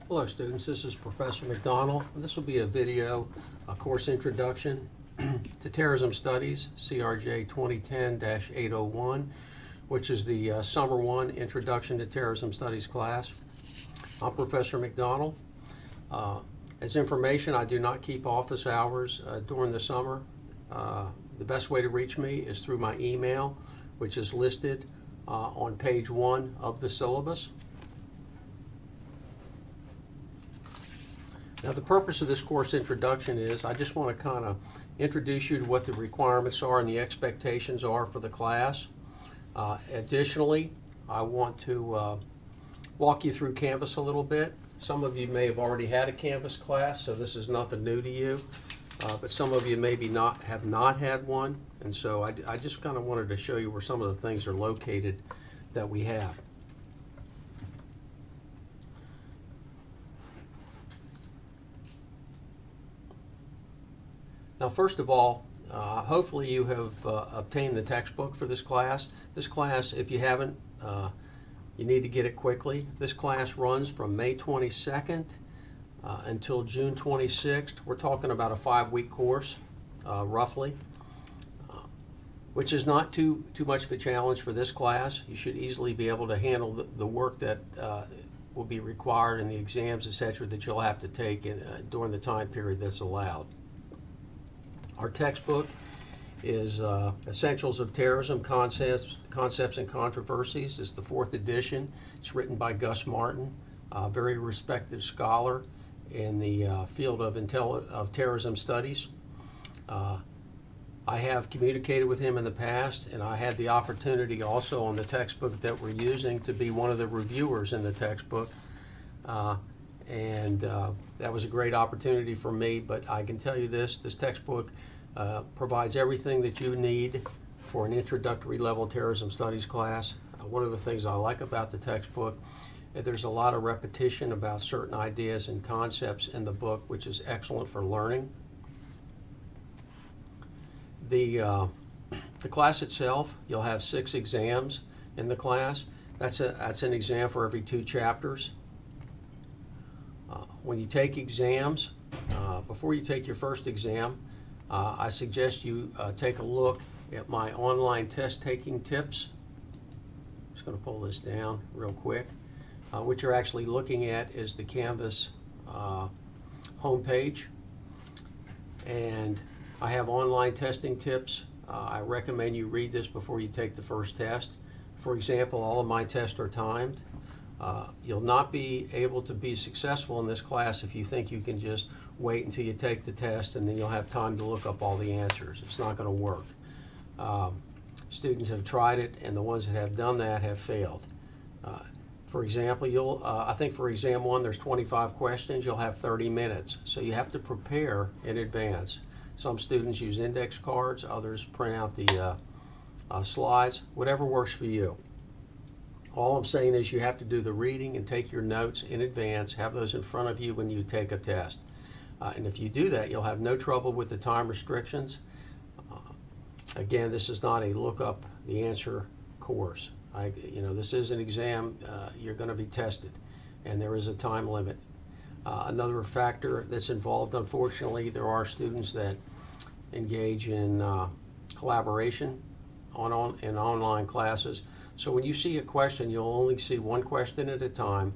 Hello students, this is Professor McDonald. This will be a video, a course introduction to Terrorism Studies, CRJ 2010-801, which is the Summer 1 Introduction to Terrorism Studies class. I'm Professor McDonald. As information, I do not keep office hours during the summer. The best way to reach me is through my email, which is listed on page 1 of the syllabus. Now, the purpose of this course introduction is I just want to kind of introduce you to what the requirements are and the expectations are for the class. Additionally, I want to walk you through Canvas a little bit. Some of you may have already had a Canvas class, so this is nothing new to you. But some of you maybe have not had one, and so I just kind of wanted to show you where some of the things are located that we have. Now, first of all, hopefully you have obtained the textbook for this class. This class, if you haven't, you need to get it quickly. This class runs from May 22nd until June 26th. We're talking about a 5-week course, roughly, which is not too much of a challenge for this class. You should easily be able to handle the work that will be required and the exams, etc., that you'll have to take during the time period that's allowed. Our textbook is Essentials of Terrorism, Concepts and Controversies. It's the 4th edition. It's written by Gus Martin, a very respected scholar in the field of terrorism studies. I have communicated with him in the past, and I had the opportunity also on the textbook that we're using to be one of the reviewers in the textbook. That was a great opportunity for me, but I can tell you this textbook provides everything that you need for an introductory level terrorism studies class. One of the things I like about the textbook, there's a lot of repetition about certain ideas and concepts in the book, which is excellent for learning. The class itself, you'll have 6 exams in the class. That's an exam for every 2 chapters. When you take exams, before you take your first exam, I suggest you take a look at my online test taking tips. I'm just going to pull this down real quick. What you're actually looking at is the Canvas homepage, and I have online testing tips. I recommend you read this before you take the first test. For example, all of my tests are timed. You'll not be able to be successful in this class if you think you can just wait until you take the test and then you'll have time to look up all the answers. It's not going to work. Students have tried it, and the ones that have done that have failed. For example, I think for exam 1 there's 25 questions. You'll have 30 minutes, so you have to prepare in advance. Some students use index cards, others print out the slides, whatever works for you. All I'm saying is you have to do the reading and take your notes in advance, have those in front of you when you take a test. And if you do that, you'll have no trouble with the time restrictions. Again, this is not a look up the answer course. This is an exam. You're going to be tested, and there is a time limit. Another factor that's involved, unfortunately, there are students that engage in collaboration in online classes. So when you see a question, you'll only see one question at a time,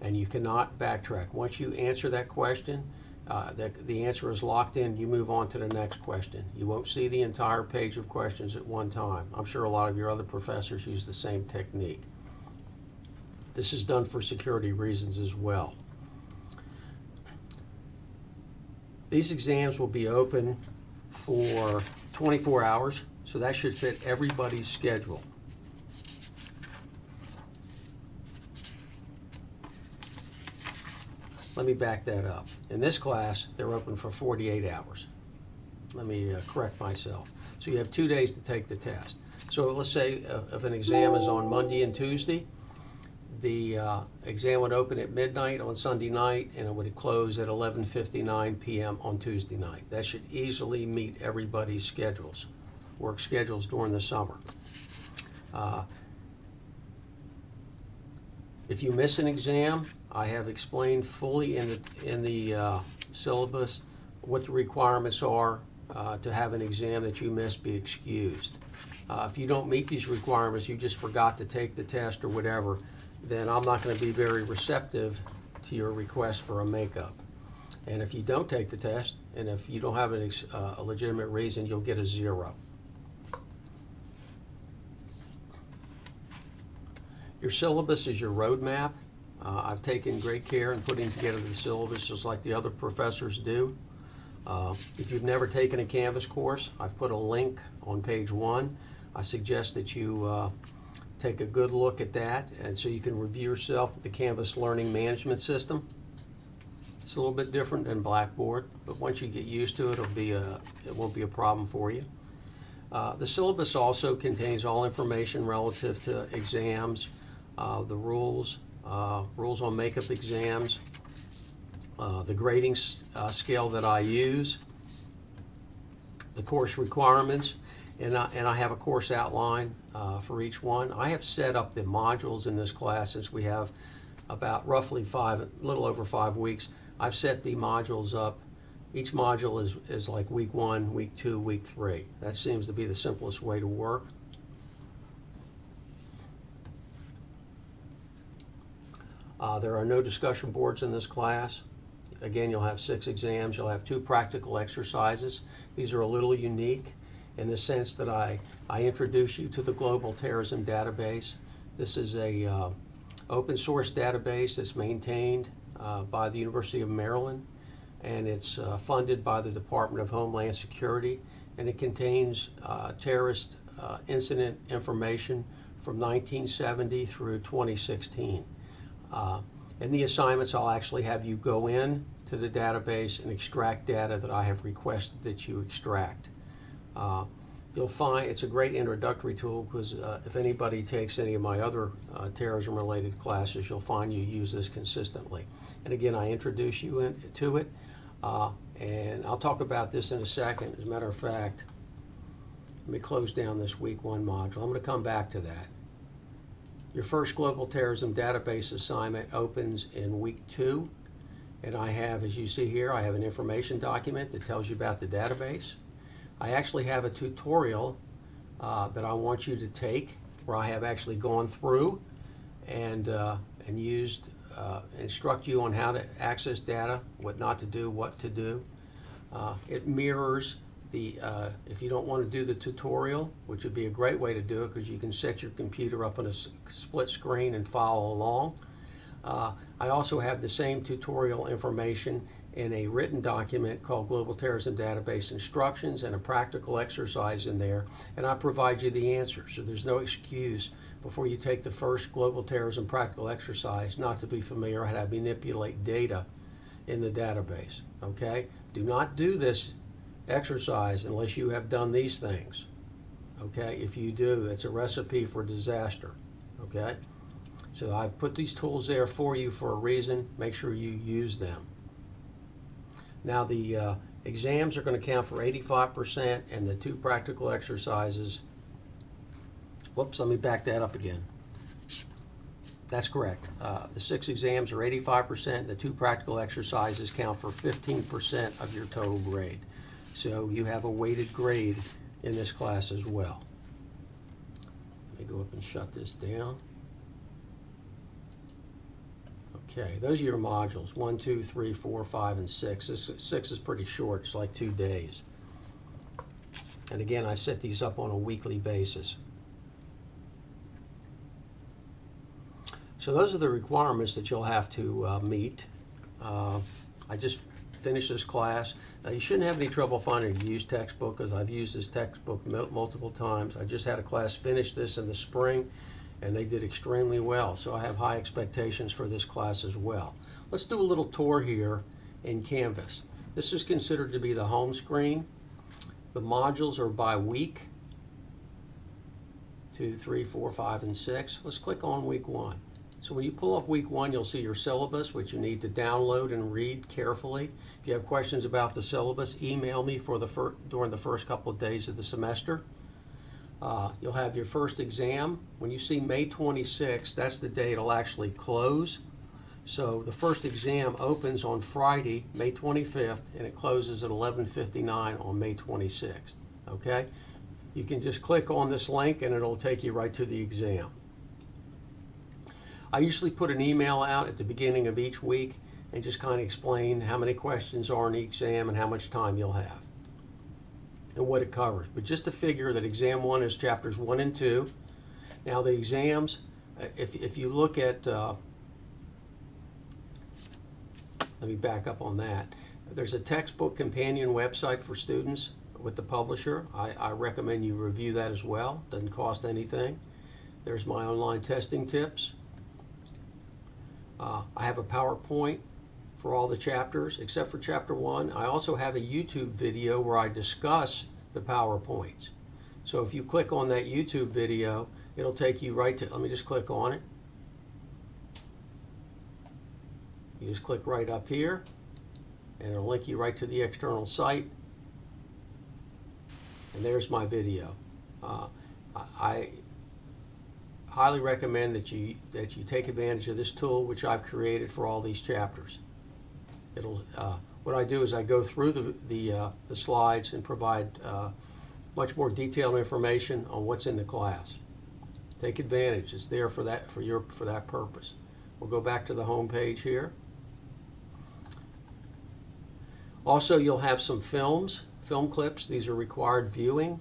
and you cannot backtrack. Once you answer that question, the answer is locked in, you move on to the next question. You won't see the entire page of questions at one time. I'm sure a lot of your other professors use the same technique. This is done for security reasons as well. These exams will be open for 24 hours, so that should fit everybody's schedule. Let me back that up. In this class, they're open for 48 hours. Let me correct myself. So you have 2 days to take the test. So let's say if an exam is on Monday and Tuesday, the exam would open at midnight on Sunday night, and it would close at 11:59 p.m. on Tuesday night. That should easily meet everybody's schedules, work schedules during the summer. If you miss an exam, I have explained fully in the syllabus what the requirements are to have an exam that you missed be excused. If you don't meet these requirements, you just forgot to take the test or whatever, then I'm not going to be very receptive to your request for a makeup. And if you don't take the test, and if you don't have a legitimate reason, you'll get a 0. Your syllabus is your roadmap. I've taken great care in putting together the syllabus just like the other professors do. If you've never taken a Canvas course, I've put a link on page 1. I suggest that you take a good look at that, and so you can review yourself with the Canvas Learning Management System. It's a little bit different than Blackboard, but once you get used to it, it won't be a problem for you. The syllabus also contains all information relative to exams, the rules on makeup exams, the grading scale that I use, the course requirements, and I have a course outline for each one. I have set up the modules in this class since we have about roughly a little over 5 weeks. I've set the modules up. Each module is like week 1, week 2, week 3. That seems to be the simplest way to work. There are no discussion boards in this class. Again, you'll have 6 exams. You'll have 2 practical exercises. These are a little unique in the sense that I introduce you to the Global Terrorism Database. This is a open source database that's maintained by the University of Maryland, and it's funded by the Department of Homeland Security, and it contains terrorist incident information from 1970 through 2016. In the assignments, I'll actually have you go in to the database and extract data that I have requested that you extract. You'll find it's a great introductory tool because if anybody takes any of my other terrorism-related classes, you'll find you use this consistently. And again, I introduce you to it, and I'll talk about this in a second. As a matter of fact, let me close down this week 1 module. I'm going to come back to that. Your first Global Terrorism Database assignment opens in week 2, and I have, as you see here, I have an information document that tells you about the database. I actually have a tutorial that I want you to take where I have actually gone through and used, instruct you on how to access data, what not to do, what to do. It mirrors if you don't want to do the tutorial, which would be a great way to do it because you can set your computer up on a split screen and follow along. I also have the same tutorial information in a written document called Global Terrorism Database Instructions and a practical exercise in there, and I provide you the answer. So there's no excuse before you take the first Global Terrorism practical exercise not to be familiar with how to manipulate data in the database. Okay? Do not do this exercise unless you have done these things. Okay? If you do, it's a recipe for disaster. Okay? So I've put these tools there for you for a reason. Make sure you use them. Now the exams are going to count for 85%, and the 2 practical exercises, whoops, let me back that up again. That's correct. The 6 exams are 85%, the 2 practical exercises count for 15% of your total grade. So you have a weighted grade in this class as well. Let me go up and shut this down. Okay, those are your modules, 1, 2, 3, 4, 5, and 6. This 6 is pretty short, it's like 2 days. And again, I set these up on a weekly basis. So those are the requirements that you'll have to meet. I just finished this class. Now you shouldn't have any trouble finding a used textbook because I've used this textbook multiple times. I just had a class finish this in the spring, and they did extremely well. So I have high expectations for this class as well. Let's do a little tour here in Canvas. This is considered to be the home screen. The modules are by week, 2, 3, 4, 5, and 6. Let's click on week 1. So when you pull up week 1, you'll see your syllabus, which you need to download and read carefully. If you have questions about the syllabus, email me during the first couple of days of the semester. You'll have your first exam. When you see May 26th, that's the day it'll actually close. So the first exam opens on Friday, May 25th, and it closes at 11:59 on May 26th. Okay? You can just click on this link and it'll take you right to the exam. I usually put an email out at the beginning of each week and just kind of explain how many questions are in the exam and how much time you'll have and what it covers. But just to figure that exam 1 is chapters 1 and 2. Now the exams, if you look at, let me back up on that. There's a textbook companion website for students with the publisher. I recommend you review that as well. Doesn't cost anything. There's my online testing tips. I have a PowerPoint for all the chapters except for chapter 1. I also have a YouTube video where I discuss the PowerPoints. So if you click on that YouTube video, it'll take you right to, let me just click on it. You just click right up here and it'll link you right to the external site. And there's my video. I highly recommend that you take advantage of this tool which I've created for all these chapters. What I do is I go through the slides and provide much more detailed information on what's in the class. Take advantage. It's there for that purpose. We'll go back to the home page here. Also, you'll have some film clips. These are required viewing.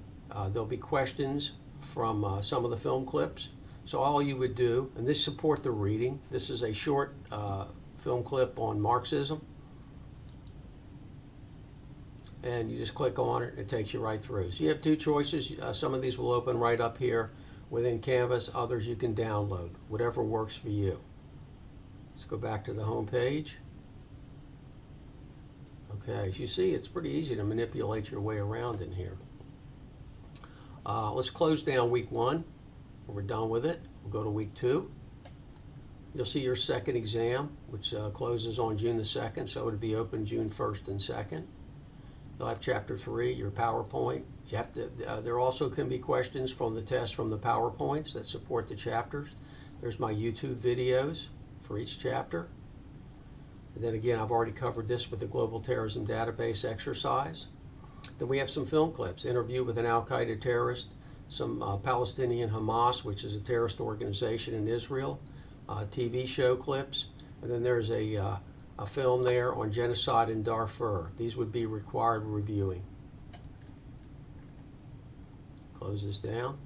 There'll be questions from some of the film clips. So all you would do, and this support the reading. This is a short film clip on Marxism. And you just click on it, and it takes you right through. So you have two choices. Some of these will open right up here within Canvas. Others you can download, whatever works for you. Let's go back to the home page. Okay, as you see, it's pretty easy to manipulate your way around in here. Let's close down week 1. We're done with it. We'll go to week 2. You'll see your second exam, which closes on June the 2nd, so it'll be open June 1st and 2nd. You'll have chapter 3, your PowerPoint. You have to. There also can be questions from the test from the PowerPoints that support the chapters. There's my YouTube videos for each chapter. And then again, I've already covered this with the Global Terrorism Database exercise. Then we have some film clips, interview with an Al-Qaeda terrorist, some Palestinian Hamas, which is a terrorist organization in Israel, TV show clips, and then there's a film there on genocide in Darfur. These would be required reviewing. Close this down.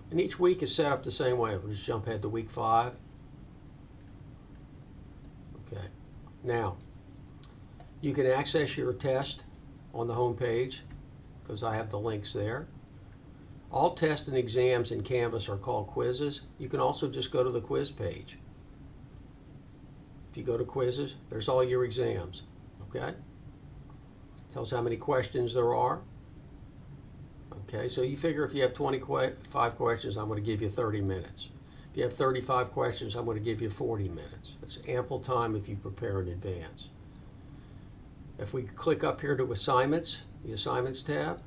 And each week is set up the same way. We'll just jump ahead to week 5. Okay. Now, you can access your test on the home page because I have the links there. All tests and exams in Canvas are called quizzes. You can also just go to the quiz page. If you go to quizzes, there's all your exams. Okay? Tells how many questions there are. Okay, so you figure if you have 25 questions, I'm going to give you 30 minutes. If you have 35 questions, I'm going to give you 40 minutes. That's ample time if you prepare in advance. If we click up here to Assignments, the Assignments tab,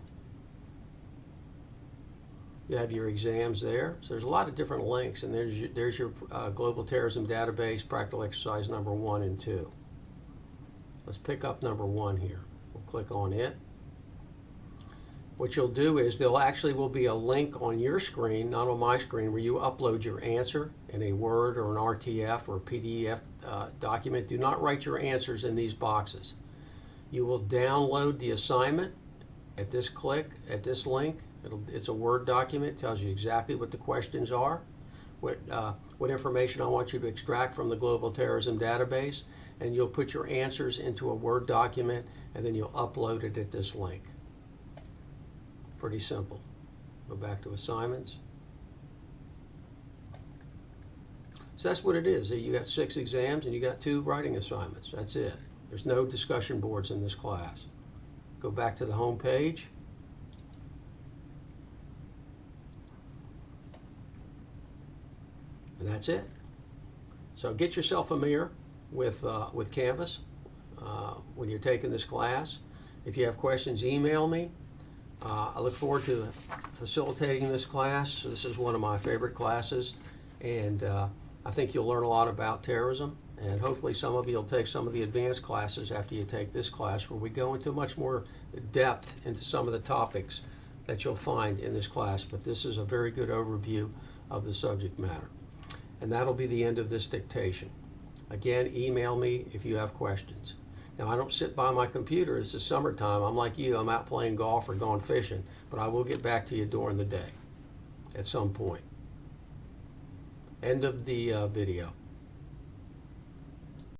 you have your exams there. So there's a lot of different links, and there's your Global Terrorism Database, Practical Exercise number 1 and 2. Let's pick up number 1 here. We'll click on it. What you'll do is there actually will be a link on your screen, not on my screen, where you upload your answer in a Word or an RTF or a PDF document. Do not write your answers in these boxes. You will download the assignment at this link. It's a Word document. It tells you exactly what the questions are, what information I want you to extract from the Global Terrorism Database, and you'll put your answers into a Word document, and then you'll upload it at this link. Pretty simple. Go back to Assignments. So that's what it is. You got 6 exams and you got 2 writing assignments. That's it. There's no discussion boards in this class. Go back to the home page. And that's it. So get yourself familiar with Canvas when you're taking this class. If you have questions, email me. I look forward to facilitating this class. This is one of my favorite classes, and I think you'll learn a lot about terrorism And hopefully some of you will take some of the advanced classes after you take this class, where we go into much more depth into some of the topics that you'll find in this class. But this is a very good overview of the subject matter. And that'll be the end of this dictation. Again, email me if you have questions. Now, I don't sit by my computer. It's the summertime. I'm like you. I'm out playing golf or going fishing. But I will get back to you during the day at some point. End of the video.